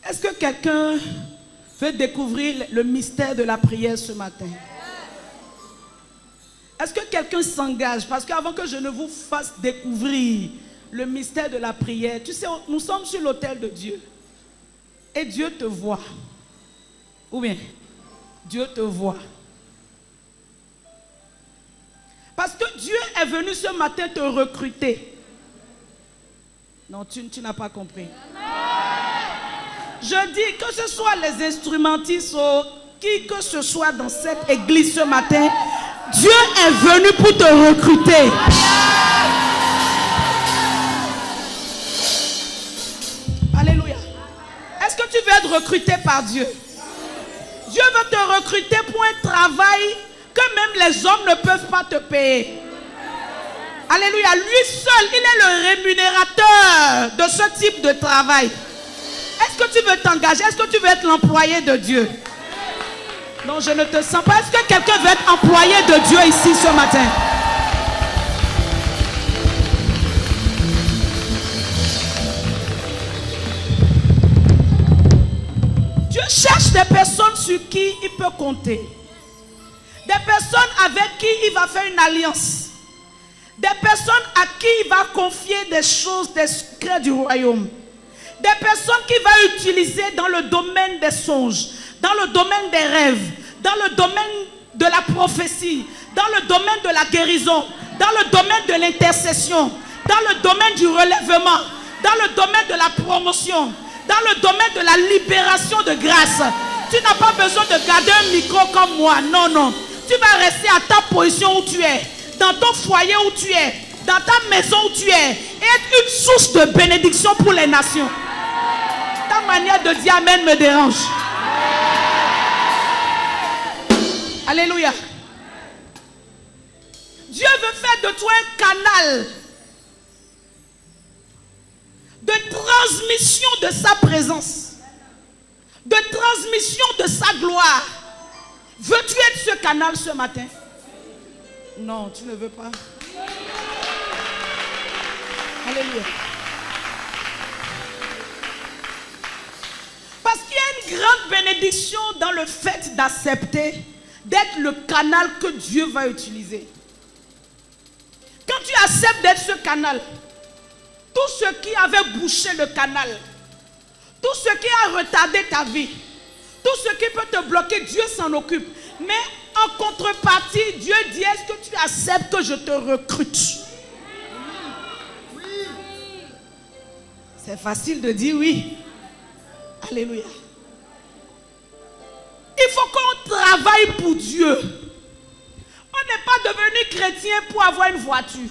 Est-ce que quelqu'un veut découvrir le mystère de la prière ce matin? Est-ce que quelqu'un s'engage? Parce qu'avant que je ne vous fasse découvrir le mystère de la prière, tu sais, nous sommes sur l'autel de Dieu. Et Dieu te voit. Ou bien, Dieu te voit. Parce que Dieu est venu ce matin te recruter. Non, tu n'as pas compris. Je dis que ce soit les instrumentistes ou qui que ce soit dans cette église ce matin, Dieu est venu pour te recruter. Alléluia. Est-ce que tu veux être recruté par Dieu? Dieu veut te recruter pour un travail que même les hommes ne peuvent pas te payer. Alléluia. Lui seul, il est le rémunérateur de ce type de travail. Est-ce que tu veux t'engager? Est-ce que tu veux être l'employé de Dieu? Non, je ne te sens pas. Est-ce que quelqu'un veut être employé de Dieu ici ce matin? Dieu cherche des personnes sur qui il peut compter. Des personnes avec qui il va faire une alliance. Des personnes à qui il va confier des choses, des secrets du royaume. Des personnes qu'il va utiliser dans le domaine des songes, dans le domaine des rêves, dans le domaine de la prophétie, dans le domaine de la guérison, dans le domaine de l'intercession, dans le domaine du relèvement, dans le domaine de la promotion, dans le domaine de la libération de grâce. Tu n'as pas besoin de garder un micro comme moi. Non, non. Tu vas rester à ta position où tu es, dans ton foyer où tu es, dans ta maison où tu es, et être une source de bénédiction pour les nations. Ta manière de dire Amen me dérange. Alléluia. Dieu veut faire de toi un canal de transmission de sa présence, de transmission de sa gloire. Veux-tu être ce canal ce matin? Non, tu ne veux pas. Alléluia. Parce qu'il y a une grande bénédiction dans le fait d'accepter d'être le canal que Dieu va utiliser. Quand tu acceptes d'être ce canal, tout ce qui avait bouché le canal, tout ce qui a retardé ta vie, tout ce qui peut te bloquer, Dieu s'en occupe. Mais en contrepartie, Dieu dit, est-ce que tu acceptes que je te recrute? C'est facile de dire oui. Alléluia. Il faut qu'on travaille pour Dieu. On n'est pas devenu chrétien pour avoir une voiture.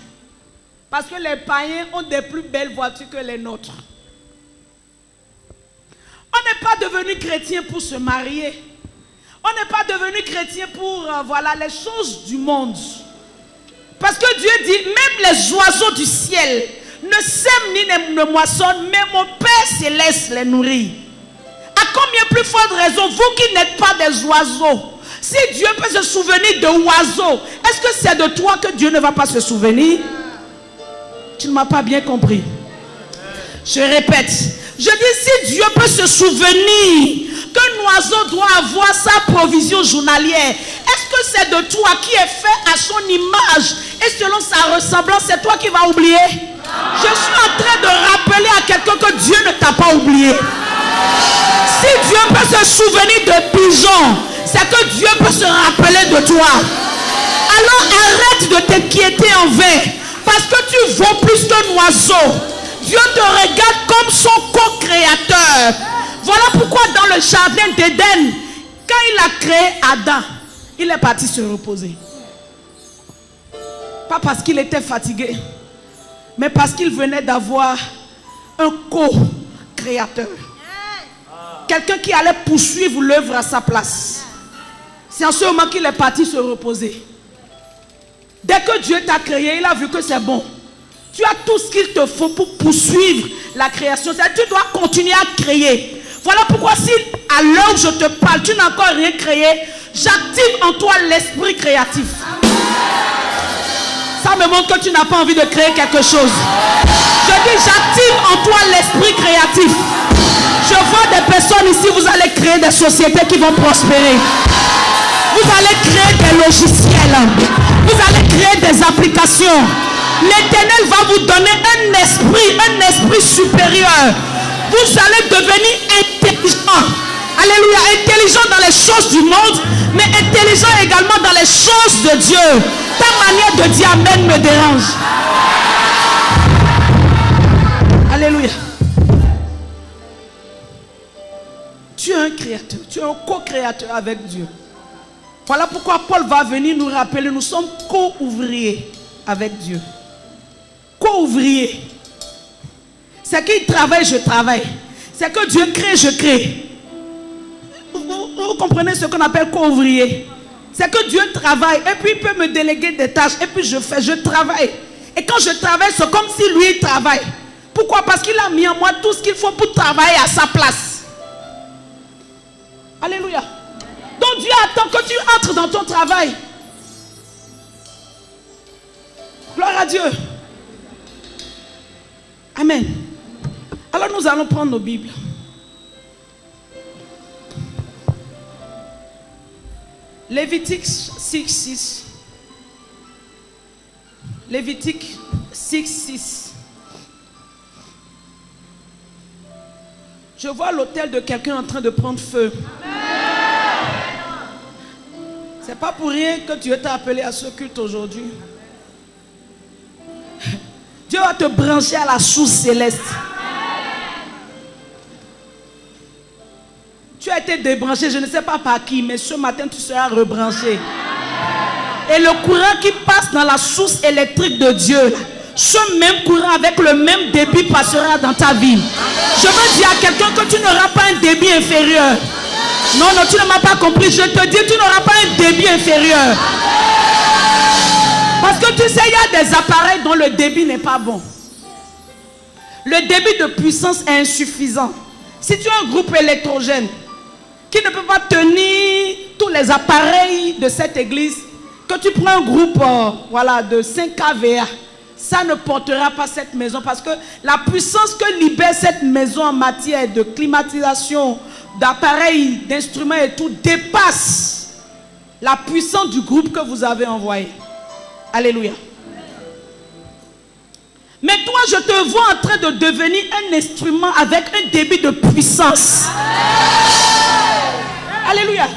Parce que les païens ont des plus belles voitures que les nôtres. On n'est pas devenu chrétien pour se marier. On n'est pas devenu chrétien pour voilà, les choses du monde. Parce que Dieu dit, même les oiseaux du ciel ne sèment ni ne moissonnent, mais mon Père céleste les nourrit. À combien plus forte raison, vous qui n'êtes pas des oiseaux, si Dieu peut se souvenir de oiseaux, est-ce que c'est de toi que Dieu ne va pas se souvenir? Tu ne m'as pas bien compris. Je répète, je dis, si Dieu peut se souvenir qu'un oiseau doit avoir sa provision journalière, est-ce que c'est de toi qui est fait à son image et selon sa ressemblance, c'est toi qui vas oublier? Je suis en train de rappeler à quelqu'un que Dieu ne t'a pas oublié. Si Dieu peut se souvenir de pigeons, c'est que Dieu peut se rappeler de toi. Alors arrête de t'inquiéter en vain, parce que tu vaux plus qu'un oiseau. Dieu te regarde comme son co-créateur. Voilà pourquoi dans le jardin d'Éden, quand il a créé Adam, il est parti se reposer. Pas parce qu'il était fatigué, mais parce qu'il venait d'avoir un co-créateur. Quelqu'un qui allait poursuivre l'œuvre à sa place. C'est en ce moment qu'il est parti se reposer. Dès que Dieu t'a créé, il a vu que c'est bon. Tu as tout ce qu'il te faut pour poursuivre la création. C'est-à-dire, tu dois continuer à créer. Voilà pourquoi si à l'heure où je te parle, tu n'as encore rien créé, j'active en toi l'esprit créatif. Ça me montre que tu n'as pas envie de créer quelque chose. Je dis, j'active en toi l'esprit créatif. Je vois des personnes ici, vous allez créer des sociétés qui vont prospérer. Vous allez créer des logiciels. Vous allez créer des applications. L'Éternel va vous donner un esprit supérieur. Vous allez devenir intelligent. Alléluia, intelligent dans les choses du monde, mais intelligent également dans les choses de Dieu. Ta manière de dire Amen me dérange. Alléluia. Tu es un créateur, tu es un co-créateur avec Dieu. Voilà pourquoi Paul va venir nous rappeler, nous sommes co-ouvriers avec Dieu. Co-ouvriers. C'est qu'il travaille, je travaille. C'est que Dieu crée, je crée. Vous comprenez ce qu'on appelle co-ouvrier? C'est que Dieu travaille et puis il peut me déléguer des tâches et puis je travaille. Et quand je travaille, c'est comme si lui il travaille. Pourquoi? Parce qu'il a mis en moi tout ce qu'il faut pour travailler à sa place. Alléluia. Donc Dieu attend que tu entres dans ton travail. Gloire à Dieu. Amen. Alors nous allons prendre nos Bibles. Lévitique 6:6. Lévitique 6:6. Je vois l'autel de quelqu'un en train de prendre feu. C'est pas pour rien que Dieu t'a appelé à ce culte aujourd'hui. Dieu va te brancher à la source céleste. Tu as été débranché, je ne sais pas par qui, mais ce matin tu seras rebranché. Et le courant qui passe dans la source électrique de Dieu, ce même courant avec le même débit passera dans ta vie. Je veux dire à quelqu'un que tu n'auras pas un débit inférieur. Non, tu ne m'as pas compris. Je te dis, tu n'auras pas un débit inférieur. Parce que tu sais, il y a des appareils dont le débit n'est pas bon. Le débit de puissance est insuffisant. Si tu as un groupe électrogène qui ne peut pas tenir tous les appareils de cette église, que tu prends un groupe de 5 kVA, ça ne portera pas cette maison parce que la puissance que libère cette maison en matière de climatisation, d'appareils, d'instruments et tout dépasse la puissance du groupe que vous avez envoyé. Alléluia. Mais toi, je te vois en train de devenir un instrument avec un débit de puissance. Alléluia.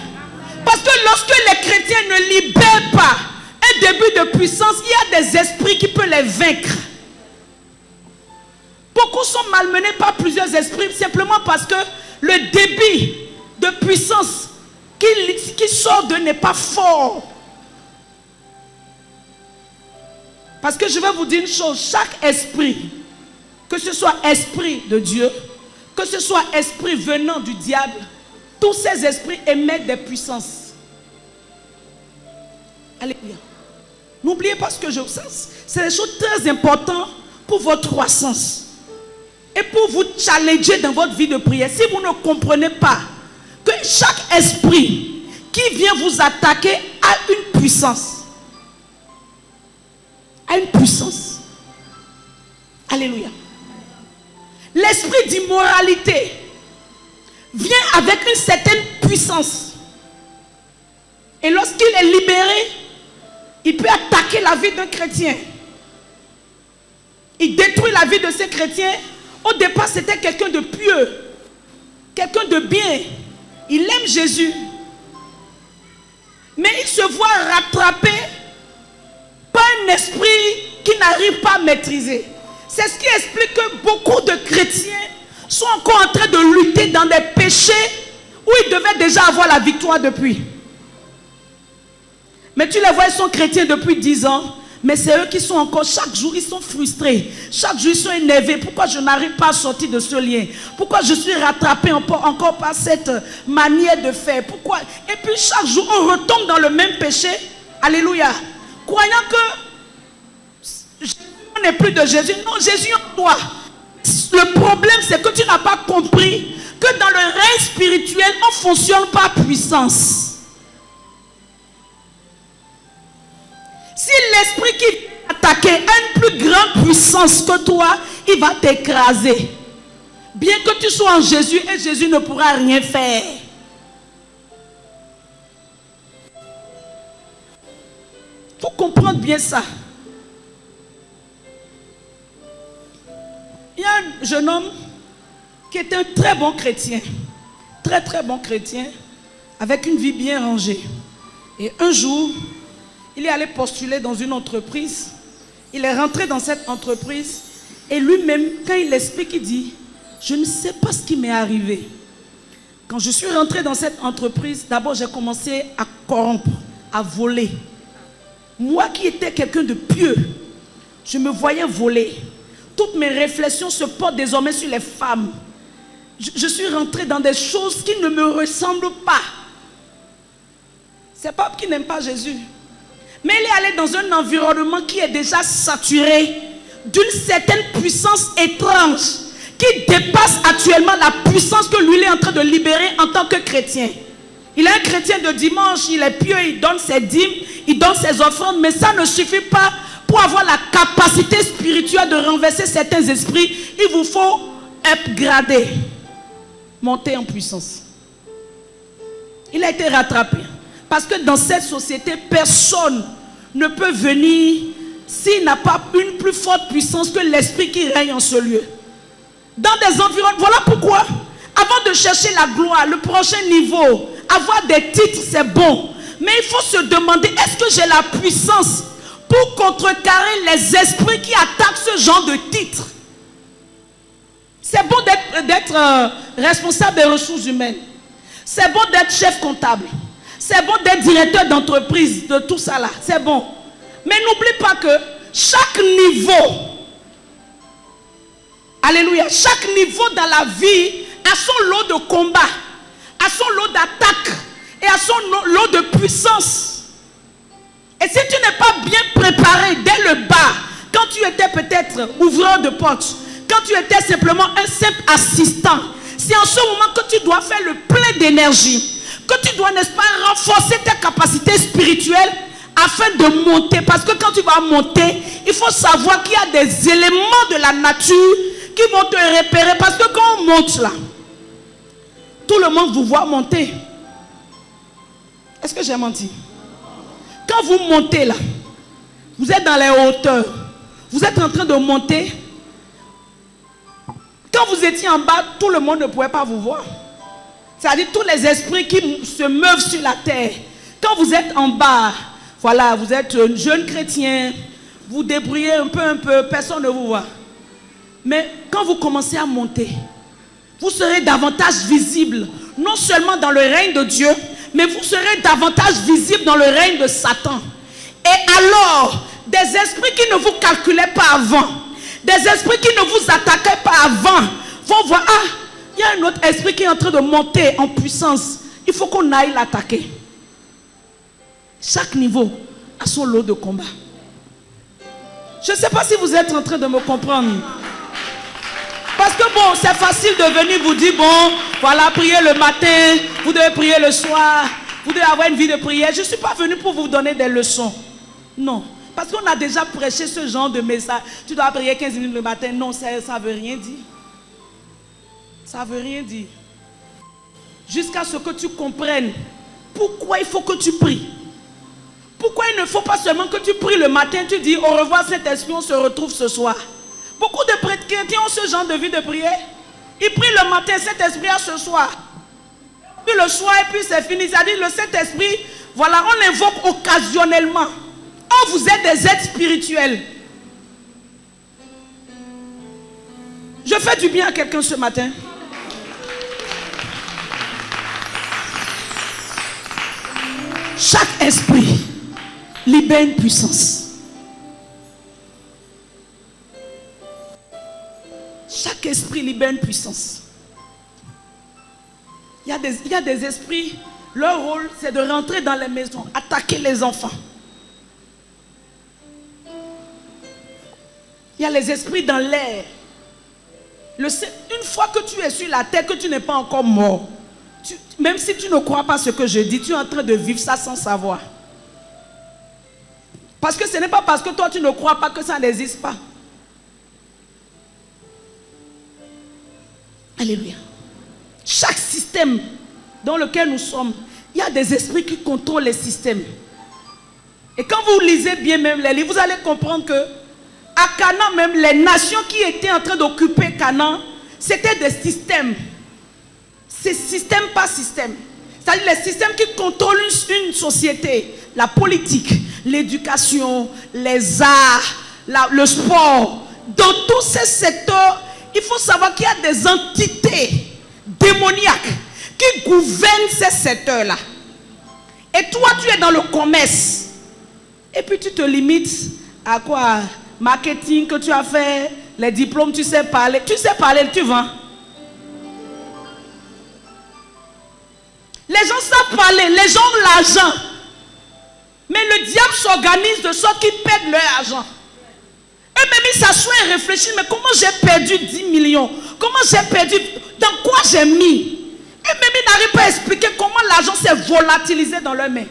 Parce que lorsque les chrétiens ne libèrent pas un débit de puissance, il y a des esprits qui peuvent les vaincre. Beaucoup sont malmenés par plusieurs esprits simplement parce que le débit de puissance qui sort d'eux n'est pas fort. Parce que je vais vous dire une chose, chaque esprit, que ce soit esprit de Dieu, que ce soit esprit venant du diable, tous ces esprits émettent des puissances. Alléluia. N'oubliez pas ce que je vous dis. C'est des choses très importantes pour votre croissance. Et pour vous challenger dans votre vie de prière. Si vous ne comprenez pas que chaque esprit qui vient vous attaquer a une puissance. A une puissance. Alléluia. L'esprit d'immoralité vient avec une certaine puissance. Et lorsqu'il est libéré, il peut attaquer la vie d'un chrétien. Il détruit la vie de ces chrétiens. Au départ, c'était quelqu'un de pieux, quelqu'un de bien. Il aime Jésus. Mais il se voit rattrapé par un esprit qu'il n'arrive pas à maîtriser. C'est ce qui explique que beaucoup de chrétiens sont encore en train de lutter dans des péchés où ils devaient déjà avoir la victoire depuis. Mais tu les vois, ils sont chrétiens depuis 10 ans. Mais c'est eux qui sont encore, chaque jour, ils sont frustrés. Chaque jour, ils sont énervés. Pourquoi je n'arrive pas à sortir de ce lien? Pourquoi je suis rattrapé encore par cette manière de faire? Pourquoi? Et puis chaque jour, on retombe dans le même péché. Alléluia. Croyant que Jésus n'est plus de Jésus. Non, Jésus en toi. Le problème, c'est que tu n'as pas compris que dans le règne spirituel, on fonctionne par puissance. Si l'esprit qui attaque a une plus grande puissance que toi, il va t'écraser. Bien que tu sois en Jésus et Jésus ne pourra rien faire. Il faut comprendre bien ça. Il y a un jeune homme qui est un très bon chrétien. Très très bon chrétien. Avec une vie bien rangée. Et un jour, il est allé postuler dans une entreprise. Il est rentré dans cette entreprise. Et lui-même, quand il explique, il dit, je ne sais pas ce qui m'est arrivé. Quand je suis rentré dans cette entreprise, d'abord j'ai commencé à corrompre, à voler. Moi qui étais quelqu'un de pieux, je me voyais voler. Toutes mes réflexions se portent désormais sur les femmes. Je suis rentré dans des choses qui ne me ressemblent pas. C'est pas qu'il n'aime pas Jésus. Mais il est allé dans un environnement qui est déjà saturé d'une certaine puissance étrange qui dépasse actuellement la puissance que lui il est en train de libérer en tant que chrétien. Il est un chrétien de dimanche, il est pieux, il donne ses dîmes, il donne ses offrandes, mais ça ne suffit pas pour avoir la capacité spirituelle de renverser certains esprits. Il vous faut upgrader, monter en puissance. Il a été rattrapé. Parce que dans cette société, personne ne peut venir s'il n'a pas une plus forte puissance que l'esprit qui règne en ce lieu. Dans des environnements, voilà pourquoi, avant de chercher la gloire, le prochain niveau, avoir des titres, c'est bon. Mais il faut se demander, est-ce que j'ai la puissance pour contrecarrer les esprits qui attaquent ce genre de titres? C'est bon d'être responsable des ressources humaines. C'est bon d'être chef comptable. C'est bon d'être directeur d'entreprise, de tout ça là. C'est bon. Mais n'oublie pas que chaque niveau, alléluia, chaque niveau dans la vie a son lot de combat, a son lot d'attaque et a son lot de puissance. Et si tu n'es pas bien préparé dès le bas, quand tu étais peut-être ouvreur de porte, quand tu étais simplement un simple assistant, c'est en ce moment que tu dois faire le plein d'énergie, que tu dois, n'est-ce pas, renforcer tes capacités spirituelles afin de monter. Parce que quand tu vas monter, il faut savoir qu'il y a des éléments de la nature qui vont te repérer. Parce que quand on monte là, tout le monde vous voit monter. Est-ce que j'ai menti? Quand vous montez là, vous êtes dans les hauteurs, vous êtes en train de monter. Quand vous étiez en bas, tout le monde ne pouvait pas vous voir. C'est-à-dire tous les esprits qui se meuvent sur la terre. Quand vous êtes en bas, voilà, vous êtes un jeune chrétien, vous débrouillez un peu, personne ne vous voit. Mais quand vous commencez à monter, vous serez davantage visible, non seulement dans le règne de Dieu, mais vous serez davantage visible dans le règne de Satan. Et alors, des esprits qui ne vous calculaient pas avant, des esprits qui ne vous attaquaient pas avant, vont voir, ah, il y a un autre esprit qui est en train de monter en puissance. Il faut qu'on aille l'attaquer. Chaque niveau a son lot de combat. Je ne sais pas si vous êtes en train de me comprendre. Parce que bon, c'est facile de venir vous dire, bon, voilà, prier le matin, vous devez prier le soir, vous devez avoir une vie de prière. Je ne suis pas venu pour vous donner des leçons. Non. Parce qu'on a déjà prêché ce genre de message. Tu dois prier 15 minutes le matin. Non, ça ne veut rien dire. Ça ne veut rien dire. Jusqu'à ce que tu comprennes pourquoi il faut que tu pries. Pourquoi il ne faut pas seulement que tu pries le matin, tu dis au revoir Saint-Esprit, on se retrouve ce soir. Beaucoup de prêtres chrétiens ont ce genre de vie de prière. Ils prient le matin, Saint-Esprit à ce soir. Puis le soir et puis c'est fini. C'est-à-dire le Saint-Esprit, voilà, on l'invoque occasionnellement. Oh, vous êtes des êtres spirituels. Je fais du bien à quelqu'un ce matin. Chaque esprit libère une puissance. Chaque esprit libère une puissance. Il y a des esprits, leur rôle c'est de rentrer dans les maisons, attaquer les enfants. Il y a les esprits dans l'air. Une fois que tu es sur la terre, que tu n'es pas encore mort, même si tu ne crois pas ce que je dis, tu es en train de vivre ça sans savoir. Parce que ce n'est pas parce que toi tu ne crois pas que ça n'existe pas. Alléluia. Chaque système dans lequel nous sommes, il y a des esprits qui contrôlent les systèmes. Et quand vous lisez bien même les livres, vous allez comprendre que à Canaan même, les nations qui étaient en train d'occuper Canaan, c'était des systèmes. C'est système par système. C'est-à-dire les systèmes qui contrôlent une société. La politique, l'éducation, les arts, le sport. Dans tous ces secteurs, il faut savoir qu'il y a des entités démoniaques qui gouvernent ces secteurs-là. Et toi, tu es dans le commerce. Et puis tu te limites à quoi? Marketing que tu as fait, les diplômes, tu sais parler, tu vends. Les gens savent parler, les gens ont l'argent. Mais le diable s'organise de sorte qu'ils perdent leur argent. Eux-mêmes, ils s'assoient et réfléchissent, mais comment j'ai perdu 10 millions? Comment j'ai perdu? Dans quoi j'ai mis? Eux-mêmes, ils n'arrivent pas à expliquer comment l'argent s'est volatilisé dans leurs mains.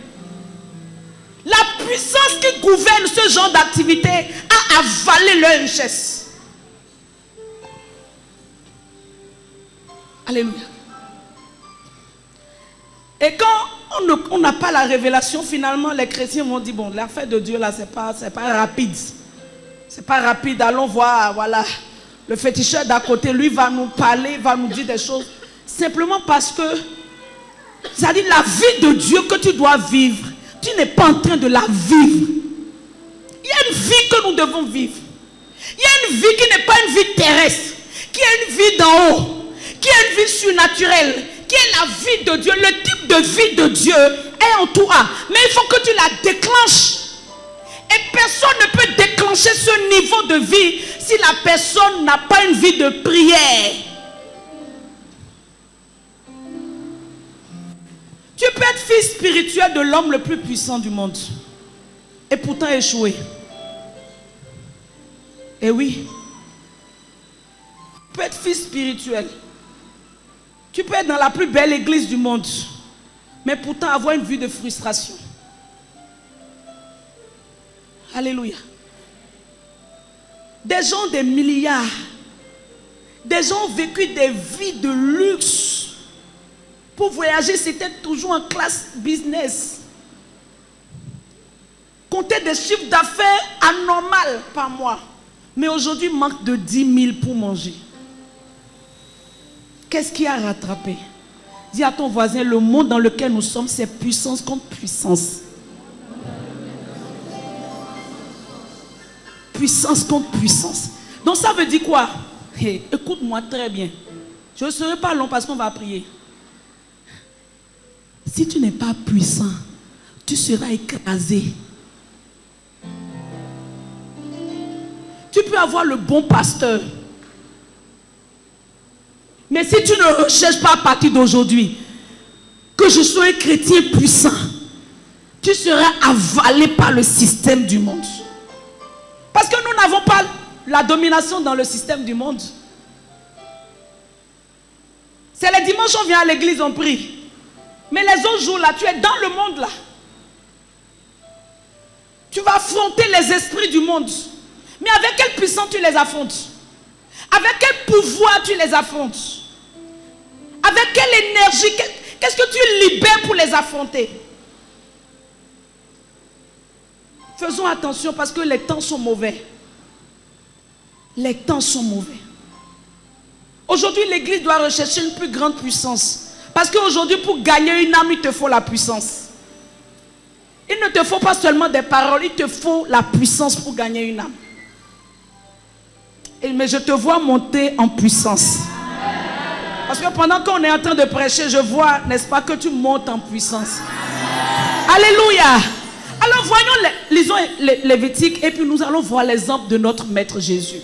La puissance qui gouverne ce genre d'activité a avalé leur richesse. Alléluia. Et quand on n'a pas la révélation, finalement, les chrétiens vont dire, bon, l'affaire de Dieu, là, c'est pas rapide. C'est pas rapide, allons voir, voilà. Le féticheur d'à côté, lui, va nous parler, va nous dire des choses. Simplement parce que, c'est-à-dire la vie de Dieu que tu dois vivre, tu n'es pas en train de la vivre. Il y a une vie que nous devons vivre. Il y a une vie qui n'est pas une vie terrestre, qui est une vie d'en haut, qui est une vie surnaturelle, qui est la vie de Dieu. Le type de vie de Dieu est en toi, mais il faut que tu la déclenches. Et personne ne peut déclencher ce niveau de vie si la personne n'a pas une vie de prière. Tu peux être fils spirituel de l'homme le plus puissant du monde et pourtant échouer. Et oui, tu peux être fils spirituel. Tu peux être dans la plus belle église du monde, mais pourtant avoir une vie de frustration. Alléluia. Des gens des milliards, des gens ont vécu des vies de luxe. Pour voyager, c'était toujours en classe business. Compter des chiffres d'affaires anormaux par mois. Mais aujourd'hui, il manque de 10 000 pour manger. Qu'est-ce qui a rattrapé? Dis à ton voisin, le monde dans lequel nous sommes, c'est puissance contre puissance. Puissance contre puissance. Donc ça veut dire quoi? Hey, écoute-moi très bien. Je ne serai pas long parce qu'on va prier. Si tu n'es pas puissant, tu seras écrasé. Tu peux avoir le bon pasteur. Mais si tu ne recherches pas à partir d'aujourd'hui que je sois un chrétien puissant, tu seras avalé par le système du monde. Parce que nous n'avons pas la domination dans le système du monde. C'est les dimanches, on vient à l'église, on prie. Mais les autres jours là, tu es dans le monde là. Tu vas affronter les esprits du monde. Mais avec quelle puissance tu les affrontes? Avec quel pouvoir tu les affrontes? Avec quelle énergie? Qu'est-ce que tu libères pour les affronter? Faisons attention parce que les temps sont mauvais. Les temps sont mauvais. Aujourd'hui, l'église doit rechercher une plus grande puissance. Parce qu'aujourd'hui, pour gagner une âme, il te faut la puissance. Il ne te faut pas seulement des paroles, il te faut la puissance pour gagner une âme. Mais je te vois monter en puissance. Parce que pendant qu'on est en train de prêcher, je vois, n'est-ce pas, que tu montes en puissance. Alléluia. Alors voyons, lisons les Lévitique et puis nous allons voir l'exemple de notre Maître Jésus.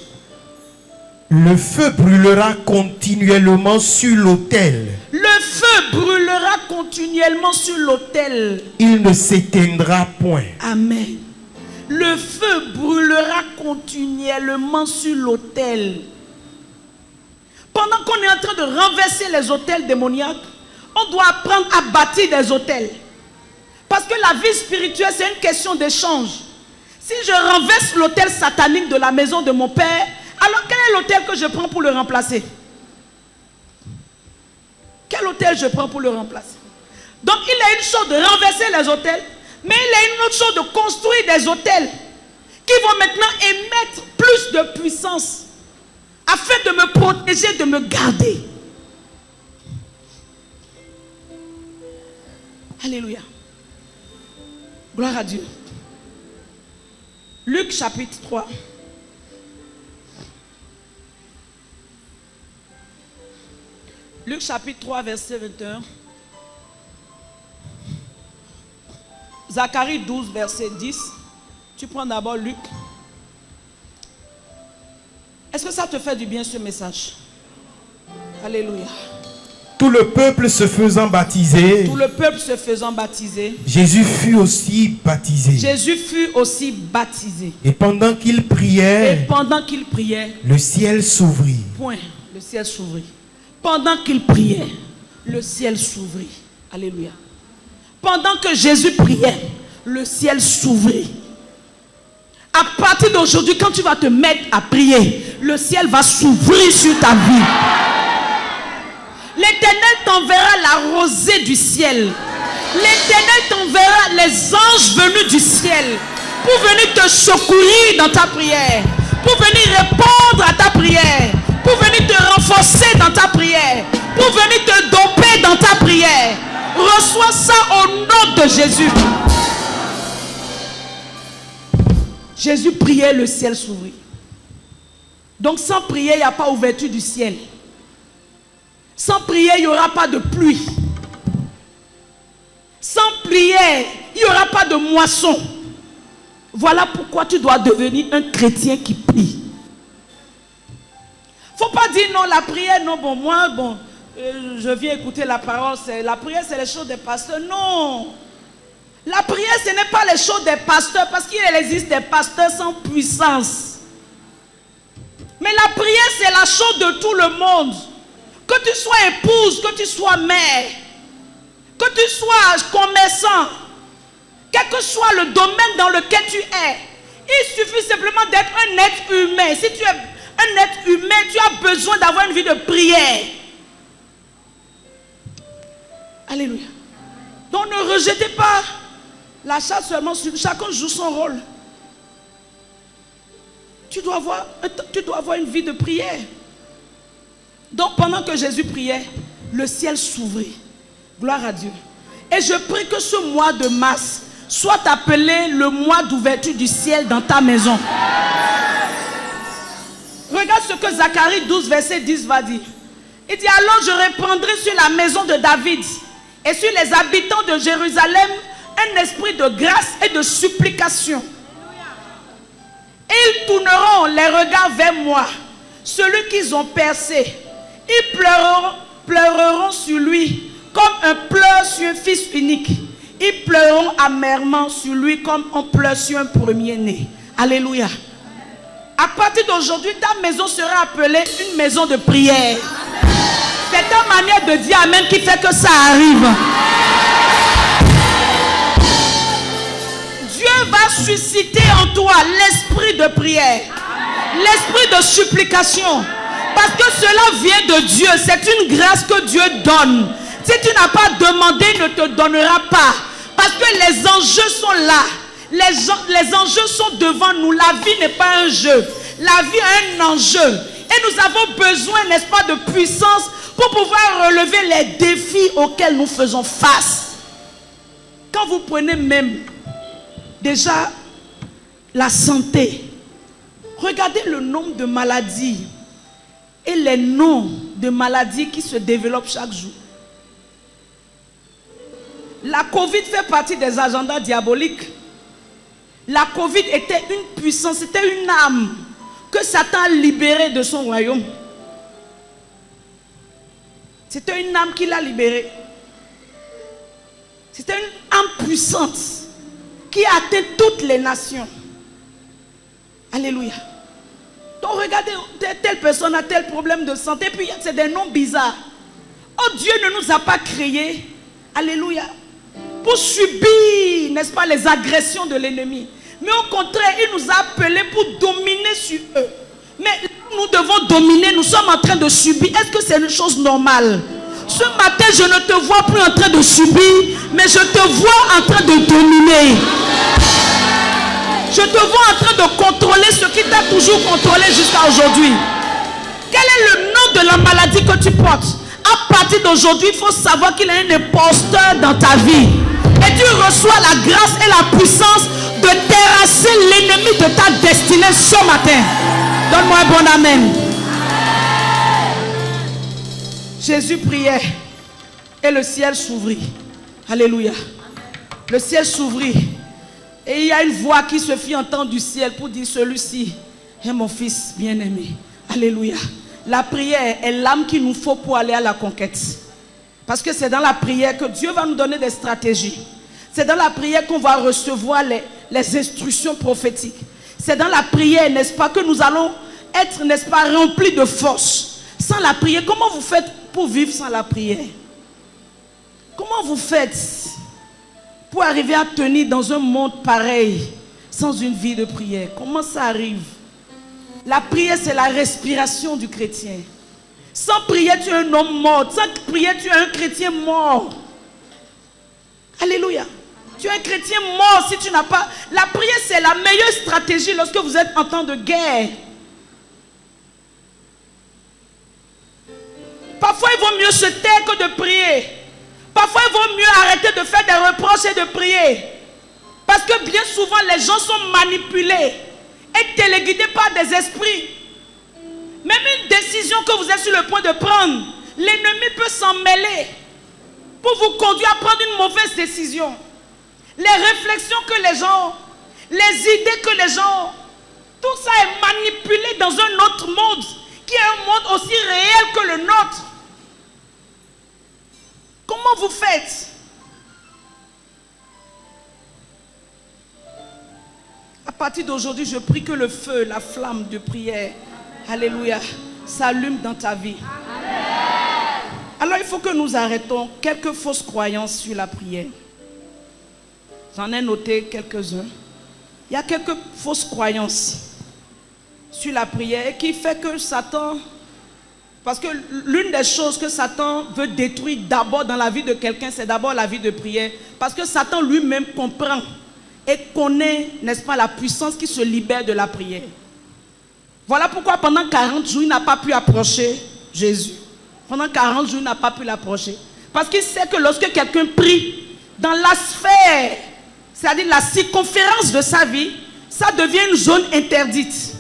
Le feu brûlera continuellement sur l'autel. Le feu brûlera continuellement sur l'autel. Il ne s'éteindra point. Amen. Le feu brûlera continuellement sur l'autel. Pendant qu'on est en train de renverser les autels démoniaques, on doit apprendre à bâtir des autels. Parce que la vie spirituelle, c'est une question d'échange. Si je renverse l'autel satanique de la maison de mon père, alors quel est l'autel que je prends pour le remplacer? quel autel je prends pour le remplacer? Donc il est une chose de renverser les autels, mais il est une autre chose de construire des autels qui vont maintenant émettre plus de puissance afin de me protéger, de me garder. Alléluia. Gloire à Dieu. Luc chapitre 3. Luc chapitre 3, verset 21. Zacharie 12, verset 10. Tu prends d'abord Luc. Est-ce que ça te fait du bien ce message? Alléluia. Tout le peuple se faisant baptiser, Tout le peuple se faisant baptiser, Jésus fut aussi baptisé. Jésus fut aussi baptisé. Et pendant qu'il Et priait, pendant qu'il priait, le ciel s'ouvrit. point, le ciel s'ouvrit. Pendant qu'il priait, le ciel s'ouvrit. Alléluia. Pendant que Jésus priait, le ciel s'ouvrit. À partir d'aujourd'hui, quand tu vas te mettre à prier, le ciel va s'ouvrir sur ta vie. L'Éternel t'enverra la rosée du ciel. L'Éternel t'enverra les anges venus du ciel pour venir te secourir dans ta prière, pour venir répondre à ta prière, pour venir te renforcer dans ta prière, pour venir te doper dans ta prière. Reçois ça au nom de Jésus. Jésus priait, le ciel s'ouvrit. Donc sans prière, il n'y a pas ouverture du ciel. Sans prière, il n'y aura pas de pluie. Sans prière, il n'y aura pas de moisson. Voilà pourquoi tu dois devenir un chrétien qui prie. Il ne faut pas dire non, la prière, non, bon, moi, bon, je viens écouter la parole, la prière, c'est les choses des pasteurs. Non. La prière, ce n'est pas les choses des pasteurs, parce qu'il existe des pasteurs sans puissance. Mais la prière, c'est la chose de tout le monde. Que tu sois épouse, que tu sois mère, que tu sois commerçant, quel que soit le domaine dans lequel tu es, il suffit simplement d'être un être humain. Si tu es un être humain, tu as besoin d'avoir une vie de prière. Alléluia. Donc ne rejetez pas la chasse seulement sur chacun joue son rôle. Tu dois avoir une vie de prière. Donc pendant que Jésus priait, le ciel s'ouvrit. Gloire à Dieu. Et je prie que ce mois de mars soit appelé le mois d'ouverture du ciel dans ta maison. Regarde ce que Zacharie 12, verset 10 va dire. Il dit, alors je répandrai sur la maison de David et sur les habitants de Jérusalem un esprit de grâce et de supplication. Et ils tourneront les regards vers moi, celui qu'ils ont percé. Ils pleureront sur lui comme un pleur sur un fils unique. Ils pleureront amèrement sur lui comme on pleure sur un premier-né. Alléluia. À partir d'aujourd'hui, ta maison sera appelée une maison de prière. C'est ta manière de dire amen qui fait que ça arrive. Dieu va susciter en toi l'esprit de prière, l'esprit de supplication. Parce que cela vient de Dieu. C'est une grâce que Dieu donne. Si tu n'as pas demandé, il ne te donnera pas. Parce que les enjeux sont là. Les enjeux sont devant nous. La vie n'est pas un jeu. La vie a un enjeu. Et nous avons besoin, n'est-ce pas, de puissance pour pouvoir relever les défis auxquels nous faisons face. Quand vous prenez même déjà la santé, regardez le nombre de maladies et les noms de maladies qui se développent chaque jour. La Covid fait partie des agendas diaboliques. La Covid était une puissance, c'était une âme que Satan a libérée de son royaume. C'était une âme qu'il a libérée. C'était une âme puissante qui a atteint toutes les nations. Alléluia. Donc regardez, telle personne a tel problème de santé, puis c'est des noms bizarres. Oh, Dieu ne nous a pas créés, alléluia, pour subir, n'est-ce pas, les agressions de l'ennemi. Mais au contraire, il nous a appelés pour dominer sur eux. Mais nous devons dominer, nous sommes en train de subir. Est-ce que c'est une chose normale? Ce matin, je ne te vois plus en train de subir, mais je te vois en train de dominer. Je te vois en train de contrôler ce qui t'a toujours contrôlé jusqu'à aujourd'hui. Quel est le nom de la maladie que tu portes? À partir d'aujourd'hui, il faut savoir qu'il y a un imposteur dans ta vie. Et tu reçois la grâce et la puissance de terrasser l'ennemi de ta destinée ce matin. Donne-moi un bon amen. Jésus priait et le ciel s'ouvrit. Alléluia. Le ciel s'ouvrit. Et il y a une voix qui se fit entendre du ciel pour dire: celui-ci est mon fils bien-aimé. Alléluia. La prière est l'âme qu'il nous faut pour aller à la conquête. Parce que c'est dans la prière que Dieu va nous donner des stratégies. C'est dans la prière qu'on va recevoir les instructions prophétiques. C'est dans la prière, n'est-ce pas, que nous allons être, n'est-ce pas, remplis de force. Sans la prière, comment vous faites pour vivre sans la prière? Comment vous faites pour arriver à tenir dans un monde pareil sans une vie de prière? Comment ça arrive? La prière, c'est la respiration du chrétien. Sans prière, tu es un homme mort. Sans prière, tu es un chrétien mort. Alléluia. Tu es un chrétien mort si tu n'as pas... La prière, c'est la meilleure stratégie lorsque vous êtes en temps de guerre. Parfois, il vaut mieux se taire que de prier. Parfois, il vaut mieux arrêter de faire des reproches et de prier. Parce que bien souvent, les gens sont manipulés et téléguidés par des esprits. Même une décision que vous êtes sur le point de prendre, l'ennemi peut s'en mêler pour vous conduire à prendre une mauvaise décision. Les réflexions que les gens ont, les idées que les gens ont, tout ça est manipulé dans un autre monde qui est un monde aussi réel que le nôtre. Comment vous faites? À partir d'aujourd'hui, je prie que le feu, la flamme de prière, alléluia, s'allume dans ta vie. Alors il faut que nous arrêtons quelques fausses croyances sur la prière. J'en ai noté quelques-uns. Il y a quelques fausses croyances sur la prière qui fait que Satan... Parce que l'une des choses que Satan veut détruire d'abord dans la vie de quelqu'un, c'est d'abord la vie de prière. Parce que Satan lui-même comprend et connaît, n'est-ce pas, la puissance qui se libère de la prière. Voilà pourquoi pendant 40 jours, il n'a pas pu approcher Jésus. Pendant 40 jours, il n'a pas pu l'approcher. Parce qu'il sait que lorsque quelqu'un prie, dans la sphère, c'est-à-dire la circonférence de sa vie, ça devient une zone interdite.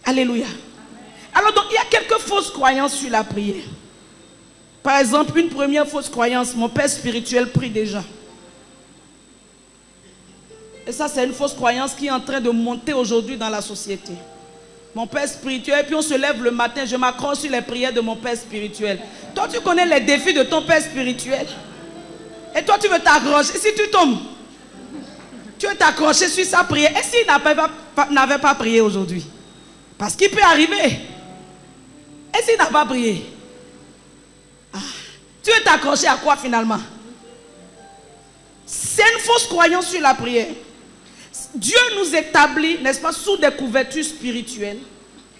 Alléluia. Alors donc, il y a quelques fausses croyances sur la prière. Par exemple, une première fausse croyance: mon père spirituel prie déjà. Et ça, c'est une fausse croyance qui est en train de monter aujourd'hui dans la société. Mon père spirituel, et puis on se lève le matin, je m'accroche sur les prières de mon père spirituel. Toi, tu connais les défis de ton père spirituel. Et toi, tu veux t'accrocher. Si tu tombes, tu veux t'accrocher sur sa prière. Et s'il n'avait pas prié aujourd'hui? Parce qu'il peut arriver. Et s'il n'a pas prié? Tu veux t'accrocher à quoi finalement? C'est une fausse croyance sur la prière. Dieu nous établit, n'est-ce pas, sous des couvertures spirituelles.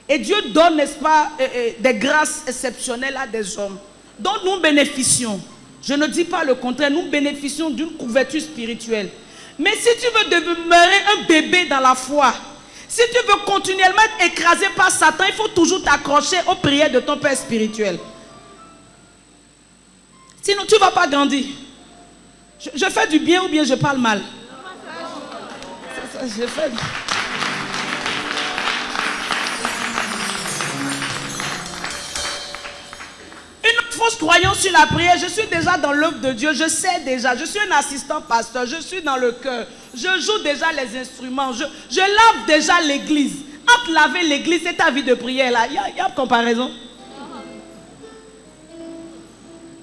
Et Dieu donne, n'est-ce pas, des grâces exceptionnelles à des hommes dont nous bénéficions. Je ne dis pas le contraire, nous bénéficions d'une couverture spirituelle. Mais si tu veux demeurer un bébé dans la foi, si tu veux continuellement être écrasé par Satan, il faut toujours t'accrocher aux prières de ton père spirituel. Sinon, tu ne vas pas grandir. Je fais du bien ou bien je parle mal? Je fais... Une fausse croyance sur la prière: je suis déjà dans l'œuvre de Dieu, je sais déjà, je suis un assistant pasteur, je suis dans le cœur, je joue déjà les instruments, je lave déjà l'église. Entre laver l'église et ta vie de prière là, il y a comparaison.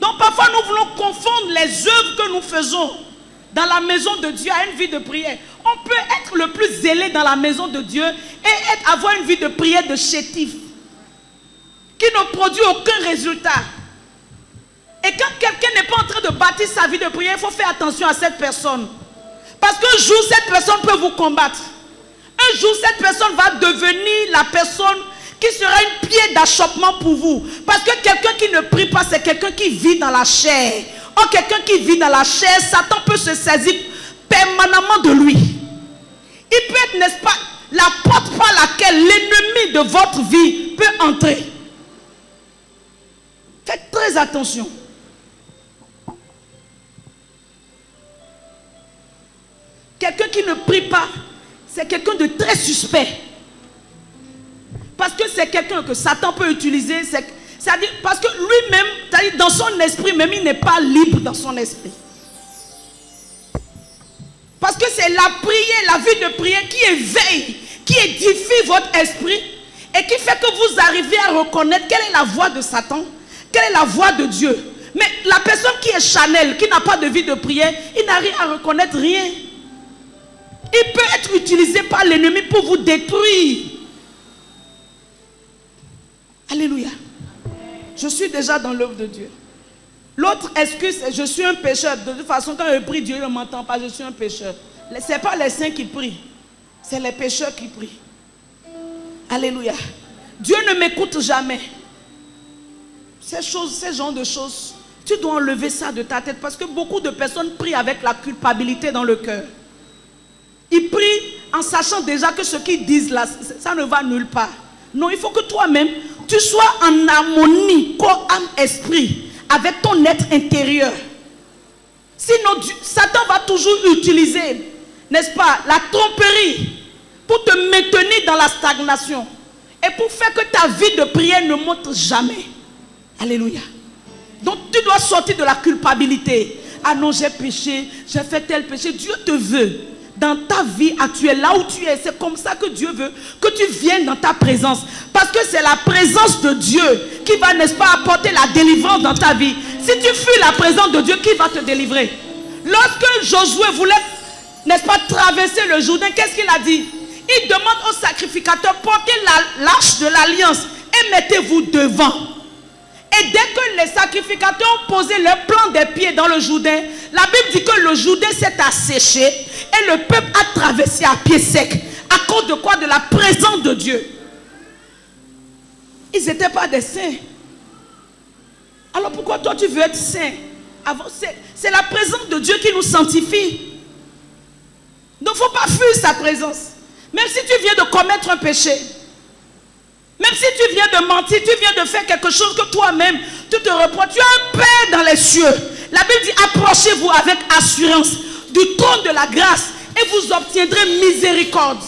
Donc parfois nous voulons confondre les œuvres que nous faisons dans la maison de Dieu à une vie de prière. On peut être le plus zélé dans la maison de Dieu et avoir une vie de prière de chétif qui ne produit aucun résultat. Et quand quelqu'un n'est pas en train de bâtir sa vie de prière, il faut faire attention à cette personne. Parce qu'un jour, cette personne peut vous combattre. Un jour, cette personne va devenir la personne qui sera une pierre d'achoppement pour vous. Parce que quelqu'un qui ne prie pas, c'est quelqu'un qui vit dans la chair. Or, quelqu'un qui vit dans la chair, Satan peut se saisir permanemment de lui. Il peut être, n'est-ce pas, la porte par laquelle l'ennemi de votre vie peut entrer. Faites très attention. Quelqu'un qui ne prie pas, c'est quelqu'un de très suspect. Parce que c'est quelqu'un que Satan peut utiliser. C'est-à-dire, parce que lui-même, c'est-à-dire dans son esprit, même il n'est pas libre dans son esprit. Parce que c'est la prière, la vie de prière qui éveille, qui édifie votre esprit et qui fait que vous arrivez à reconnaître quelle est la voix de Satan, quelle est la voix de Dieu. Mais la personne qui est charnelle, qui n'a pas de vie de prière, il n'arrive à reconnaître rien. Il peut être utilisé par l'ennemi pour vous détruire. Alléluia. Je suis déjà dans l'œuvre de Dieu. L'autre excuse, c'est je suis un pécheur. De toute façon, quand je prie, Dieu ne m'entend pas, je suis un pécheur. Ce n'est pas les saints qui prient, c'est les pécheurs qui prient. Alléluia. Dieu ne m'écoute jamais. Ces genres de choses, tu dois enlever ça de ta tête parce que beaucoup de personnes prient avec la culpabilité dans le cœur. Ils prient en sachant déjà que ce qu'ils disent là, ça ne va nulle part. Non, il faut que toi-même, tu sois en harmonie, corps, âme, esprit, avec ton être intérieur. Sinon, Satan va toujours utiliser, n'est-ce pas, la tromperie pour te maintenir dans la stagnation et pour faire que ta vie de prière ne monte jamais. Alléluia. Donc, tu dois sortir de la culpabilité. Ah non, j'ai péché, j'ai fait tel péché. Dieu te veut. Dans ta vie actuelle, là où tu es, c'est comme ça que Dieu veut que tu viennes dans ta présence. Parce que c'est la présence de Dieu qui va, n'est-ce pas, apporter la délivrance dans ta vie. Si tu fuis la présence de Dieu, qui va te délivrer? Lorsque Josué voulait, n'est-ce pas, traverser le Jourdain, qu'est-ce qu'il a dit? Il demande aux sacrificateurs, portez l'arche de l'alliance et mettez-vous devant. Et dès que les sacrificateurs ont posé leur plan des pieds dans le Jourdain, la Bible dit que le Jourdain s'est asséché et le peuple a traversé à pied sec. À cause de quoi? De la présence de Dieu. Ils n'étaient pas des saints. Alors pourquoi toi tu veux être saint? C'est la présence de Dieu qui nous sanctifie. Donc il ne faut pas fuir sa présence. Même si tu viens de commettre un péché, même si tu viens de mentir, tu viens de faire quelque chose que toi-même, tu te reproches. Tu as un Père dans les cieux. La Bible dit, approchez-vous avec assurance du trône de la grâce et vous obtiendrez miséricorde.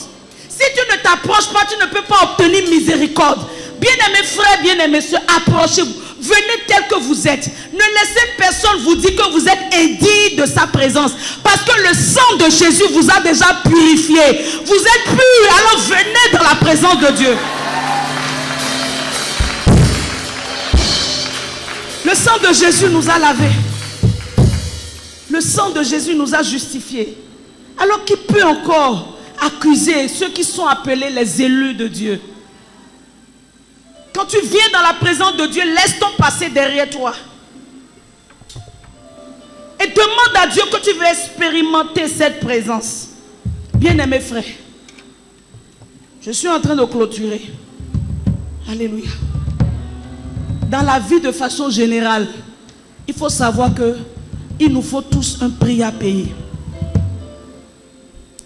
Si tu ne t'approches pas, tu ne peux pas obtenir miséricorde. Bien-aimés frères, bien-aimés sœurs, approchez-vous. Venez tel que vous êtes. Ne laissez personne vous dire que vous êtes indigne de sa présence. Parce que le sang de Jésus vous a déjà purifié. Vous êtes purs, alors venez dans la présence de Dieu. Le sang de Jésus nous a lavés. Le sang de Jésus nous a justifiés. Alors qui peut encore accuser ceux qui sont appelés les élus de Dieu? Quand tu viens dans la présence de Dieu, laisse ton passé derrière toi. Et demande à Dieu que tu veux expérimenter cette présence. Bien-aimés frères, je suis en train de clôturer. Alléluia. Dans la vie de façon générale, il faut savoir que il nous faut tous un prix à payer.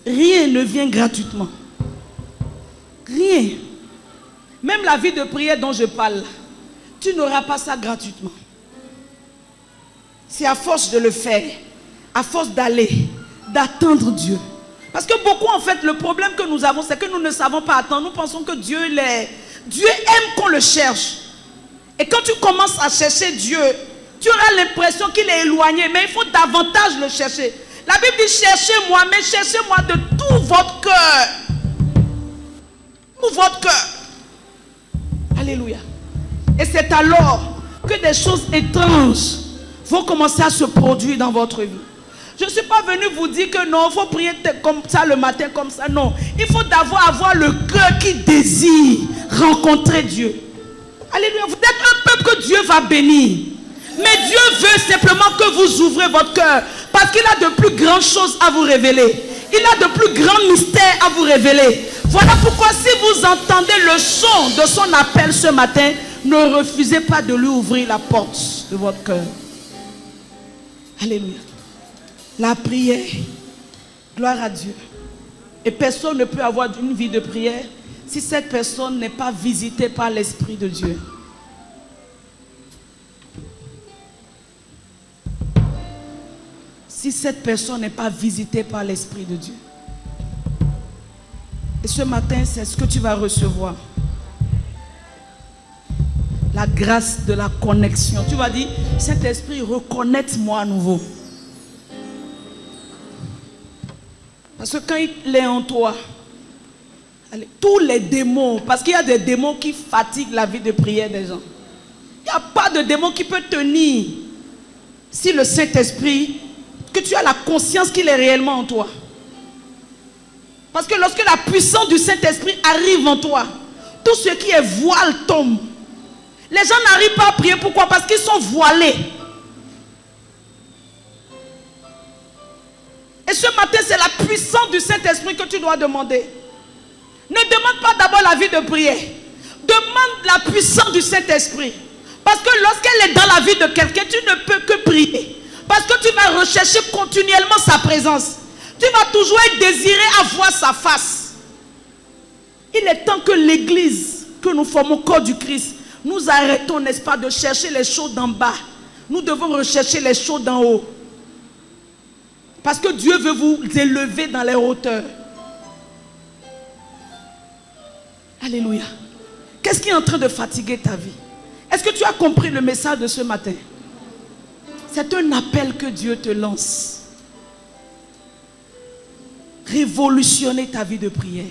Rien ne vient gratuitement. Rien. Même la vie de prière dont je parle, tu n'auras pas ça gratuitement. C'est à force de le faire, à force d'aller, d'attendre Dieu. Parce que beaucoup, en fait, le problème que nous avons, c'est que nous ne savons pas attendre. Nous pensons que Dieu aime qu'on le cherche. Et quand tu commences à chercher Dieu, tu auras l'impression qu'il est éloigné. Mais il faut davantage le chercher. La Bible dit, cherchez-moi, mais cherchez-moi de tout votre cœur. Tout votre cœur. Alléluia. Et c'est alors que des choses étranges vont commencer à se produire dans votre vie. Je ne suis pas venu vous dire que non, il faut prier comme ça le matin, comme ça. Non. Il faut avoir le cœur qui désire rencontrer Dieu. Alléluia. Vous êtes un peuple que Dieu va bénir. Mais Dieu veut simplement que vous ouvrez votre cœur. Parce qu'il a de plus grandes choses à vous révéler. Il a de plus grands mystères à vous révéler. Voilà pourquoi si vous entendez le son de son appel ce matin, ne refusez pas de lui ouvrir la porte de votre cœur. Alléluia. La prière, gloire à Dieu. Et personne ne peut avoir une vie de prière si cette personne n'est pas visitée par l'Esprit de Dieu. Si cette personne n'est pas visitée par l'Esprit de Dieu. Et ce matin, c'est ce que tu vas recevoir. La grâce de la connexion. Tu vas dire, Saint-Esprit, reconnecte-moi à nouveau. Parce que quand il est en toi, allez, tous les démons, parce qu'il y a des démons qui fatiguent la vie de prière des gens. Il n'y a pas de démon qui peut tenir si le Saint-Esprit, que tu as la conscience qu'il est réellement en toi. Parce que lorsque la puissance du Saint-Esprit arrive en toi, tout ce qui est voile tombe. Les gens n'arrivent pas à prier. Pourquoi? Parce qu'ils sont voilés. Et ce matin, c'est la puissance du Saint-Esprit que tu dois demander. Ne demande pas d'abord la vie de prière. Demande la puissance du Saint-Esprit. Parce que lorsqu'elle est dans la vie de quelqu'un, tu ne peux que prier. Parce que tu vas rechercher continuellement sa présence. Tu vas toujours être désiré à voir sa face. Il est temps que l'Église, que nous formons corps du Christ, nous arrêtons, n'est-ce pas, de chercher les choses d'en bas. Nous devons rechercher les choses d'en haut. Parce que Dieu veut vous élever dans les hauteurs. Alléluia. Qu'est-ce qui est en train de fatiguer ta vie? Est-ce que tu as compris le message de ce matin? C'est un appel que Dieu te lance. Révolutionner ta vie de prière.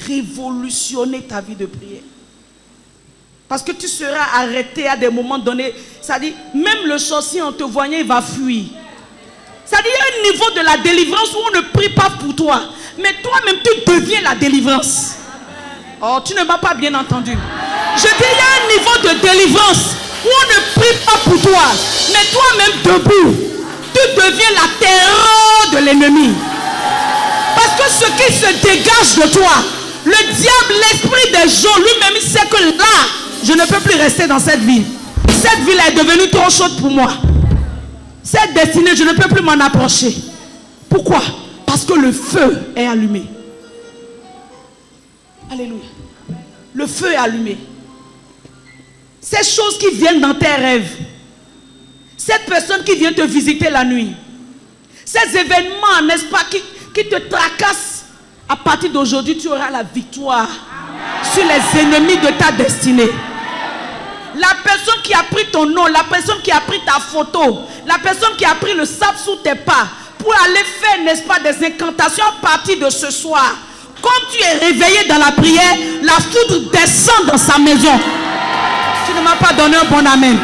Révolutionner ta vie de prière. Parce que tu seras arrêté à des moments donnés. C'est-à-dire, même le sorcier en te voyant, il va fuir. C'est-à-dire, il y a un niveau de la délivrance où on ne prie pas pour toi. Mais toi-même, tu deviens la délivrance. Oh, tu ne m'as pas bien entendu. Je dis, il y a un niveau de délivrance où on ne prie pas pour toi. Mais toi-même, debout, tu deviens la terreur de l'ennemi. Parce que ce qui se dégage de toi, le diable, l'esprit des gens, lui-même, il sait que là, je ne peux plus rester dans cette ville. Cette ville est devenue trop chaude pour moi. Cette destinée, je ne peux plus m'en approcher. Pourquoi? Parce que le feu est allumé. Alléluia. Le feu est allumé. Ces choses qui viennent dans tes rêves, cette personne qui vient te visiter la nuit, ces événements, n'est-ce pas, qui te tracassent, à partir d'aujourd'hui, tu auras la victoire sur les ennemis de ta destinée. La personne qui a pris ton nom, la personne qui a pris ta photo, la personne qui a pris le sable sous tes pas pour aller faire, n'est-ce pas, des incantations à partir de ce soir. Comme tu es réveillé dans la prière, la foudre descend dans sa maison. Tu ne m'as pas donné un bon amen.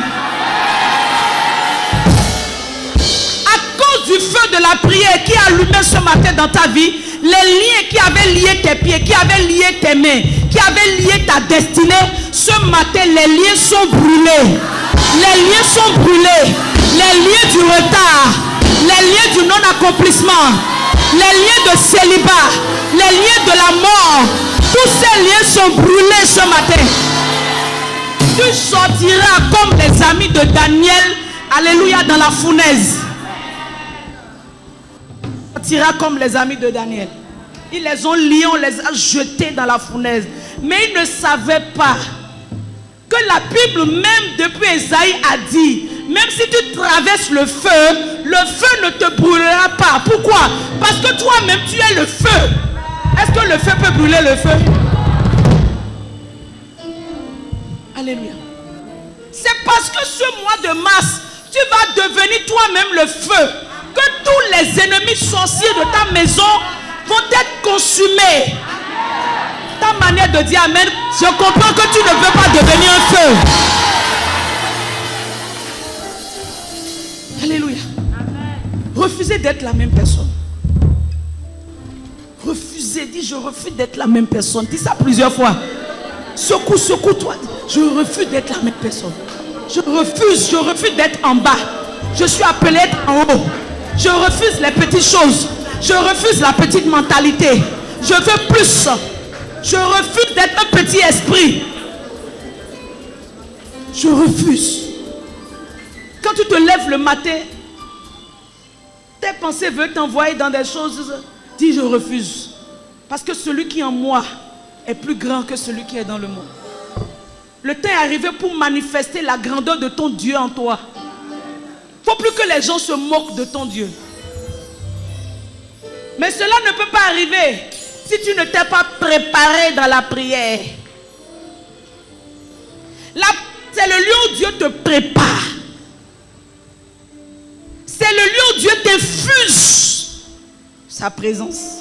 À cause du feu de la prière qui a allumé ce matin dans ta vie, les liens qui avaient lié tes pieds, qui avaient lié tes mains, qui avaient lié ta destinée, ce matin, les liens sont brûlés. Les liens sont brûlés. Les liens du retard, les liens du non-accomplissement, les liens de célibat, les liens de la mort, tous ces liens sont brûlés ce matin. Tu sortiras comme les amis de Daniel, alléluia, dans la fournaise. Tu sortiras comme les amis de Daniel. Ils les ont liés, on les a jetés dans la fournaise. Mais ils ne savaient pas que la Bible, même depuis Esaïe, a dit, même si tu traverses le feu ne te brûlera pas. Pourquoi? Parce que toi-même, tu es le feu. Est-ce que le feu peut brûler le feu? Alléluia. C'est parce que ce mois de mars, tu vas devenir toi-même le feu, que tous les ennemis sorciers de ta maison vont être consumés. Ta manière de dire amen, je comprends que tu ne veux pas devenir un feu. Alléluia. Refusez d'être la même personne. Refusez, dis je refuse d'être la même personne. Dis ça plusieurs fois. Secoue toi. Je refuse d'être la même personne. Je refuse d'être en bas. Je suis appelé à être en haut. Je refuse les petites choses. Je refuse la petite mentalité. Je veux plus. Je refuse d'être un petit esprit. Je refuse. Quand tu te lèves le matin, tes pensées veulent t'envoyer dans des choses. Dis je refuse. Parce que celui qui est en moi est plus grand que celui qui est dans le monde. Le temps est arrivé pour manifester la grandeur de ton Dieu en toi. Il ne faut plus que les gens se moquent de ton Dieu. Mais cela ne peut pas arriver si tu ne t'es pas préparé dans la prière. C'est le lieu où Dieu te prépare. C'est le lieu où Dieu t'infuse sa présence.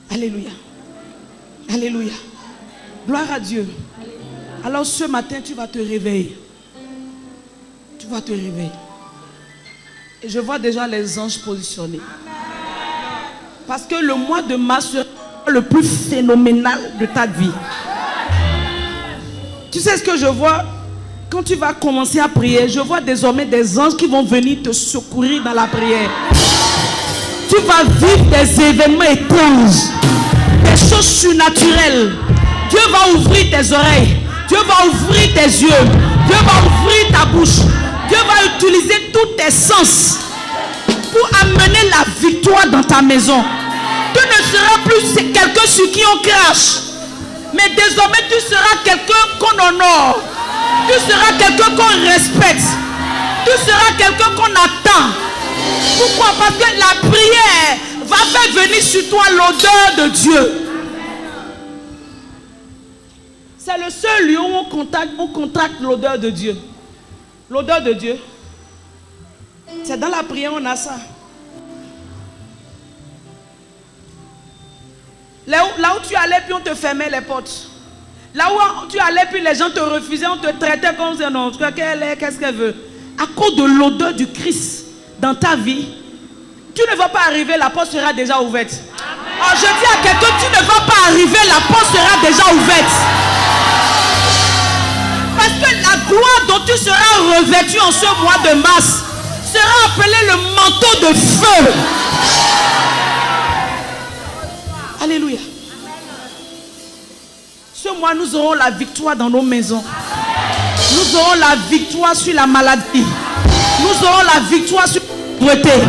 Alléluia. Alléluia. Gloire à Dieu. Alors ce matin, tu vas te réveiller. Tu vas te réveiller. Et je vois déjà les anges positionnés. Parce que le mois de mars sera le plus phénoménal de ta vie. Tu sais ce que je vois? Quand tu vas commencer à prier, je vois désormais des anges qui vont venir te secourir dans la prière. Tu vas vivre des événements étranges, des choses surnaturelles. Dieu va ouvrir tes oreilles. Dieu va ouvrir tes yeux. Dieu va ouvrir ta bouche. Dieu va utiliser tous tes sens pour amener la victoire dans ta maison. Tu ne seras plus quelqu'un sur qui on crache. Mais désormais tu seras quelqu'un qu'on honore. Tu seras quelqu'un qu'on respecte. Tu seras quelqu'un qu'on attend. Pourquoi? Parce que la prière va faire venir sur toi l'odeur de Dieu. C'est le seul lieu où on contracte l'odeur de Dieu. L'odeur de Dieu. C'est dans la prière on a ça. Là où tu allais, puis on te fermait les portes. Là où tu allais, puis les gens te refusaient, on te traitait comme ça. Non, qu'est-ce qu'elle veut? À cause de l'odeur du Christ dans ta vie, tu ne vas pas arriver, la porte sera déjà ouverte. Alors je dis à quelqu'un, tu ne vas pas arriver, la porte sera déjà ouverte. Parce que la gloire dont tu seras revêtu en ce mois de mars sera appelée le manteau de feu. Alléluia. Ce mois, nous aurons la victoire dans nos maisons. Nous aurons la victoire sur la maladie. Nous aurons la victoire sur la pauvreté.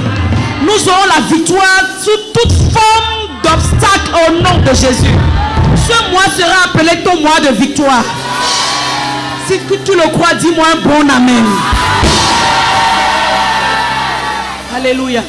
Nous aurons la victoire sur toute forme d'obstacle au nom de Jésus. Ce mois sera appelé ton mois de victoire. Si tu le crois, dis-moi un bon amen. Alléluia.